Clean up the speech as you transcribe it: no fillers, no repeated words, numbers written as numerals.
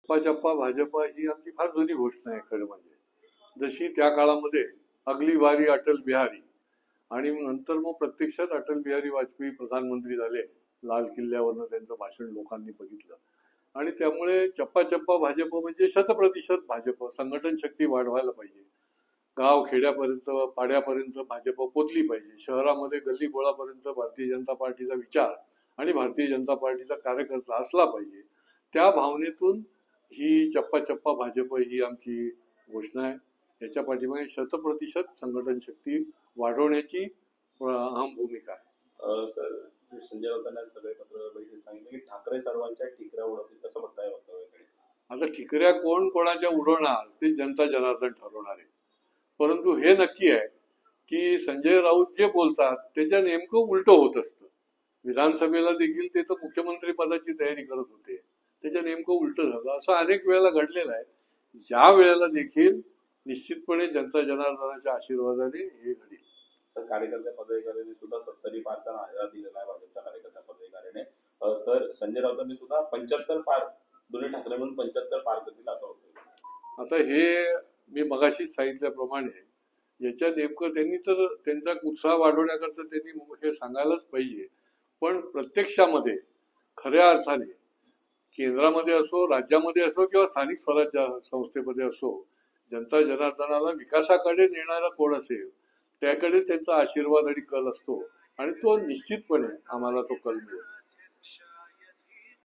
चप्पा चप्पा भाजपा ही आमची फार जुनी घोषणा आहे खरं म्हणजे. जशी त्या काळामध्ये अगली बारी अटल बिहारी आणि नंतर मग प्रत्यक्षात अटल बिहारी वाजपेयी प्रधानमंत्री झाले. लाल किल्ल्यावरनं त्यांचं भाषण लोकांनी बघितलं आणि त्यामुळे चप्पा चप्पा भाजप म्हणजे 100% भाजप. संघटन शक्ती वाढवायला पाहिजे. गाव खेड्यापर्यंत पाड्यापर्यंत भाजप पोचली पाहिजे. शहरामध्ये गल्ली बोळापर्यंत भारतीय जनता पार्टीचा विचार आणि भारतीय जनता पार्टीचा कार्यकर्ता असला पाहिजे. त्या भावनेतून ही चप्पा चप्पा भाजप ही आमची घोषणा आहे. याच्या पाठीमागे 100% संघटन शक्ती वाढवण्याची अहम भूमिका आहे. सर, संजय राऊतांनी सगळे पत्रकार परिषदेत सांगितलं की ठाकरे सर्वांच्या ठिकऱ्या उडवतील, कसं बघताय वक्तव्याकडे? आता ठिकऱ्या कोण कोणाच्या उडवणार ते जनता जनार्दन ठरवणार आहे. परंतु हे नक्की आहे की संजय राऊत जे बोलतात त्याच्या नेमकं उलट होत असतं. विधानसभेला देखील ते तर मुख्यमंत्री पदाची तयारी करत होते, त्याच्या नेमकं उलट झालं. असं अनेक वेळेला घडलेलं आहे. ज्या वेळेला देखील निश्चितपणे जनता जनार्दनाच्या आशीर्वादाने हे घडेल. कार्यकर्त्या पदाधिकाऱ्यांनी सुद्धा 70 पारचा नारा दिलेला आहे भाजपच्या कार्यकर्त्या पदाधिकाऱ्याने. तर संजय राऊतांनी सुद्धा 75 पार, दोन्ही ठाकरे म्हणून 75 पार करतील असं होतं. आता हे मी मगाशीच सांगितल्याप्रमाणे याच्या नेमकं त्यांनी तर त्यांचा उत्साह वाढवण्याकरता त्यांनी हे सांगायलाच पाहिजे. पण प्रत्यक्षामध्ये खऱ्या अर्थाने केंद्रामध्ये असो, राज्यामध्ये असो किंवा स्थानिक स्वराज्य संस्थेमध्ये असो, जनता जनार्दनाला विकासाकडे नेणारा कोण असेल त्याकडे त्यांचा आशीर्वाद आणि कल असतो आणि तो निश्चितपणे आम्हाला तो कल मिळेल.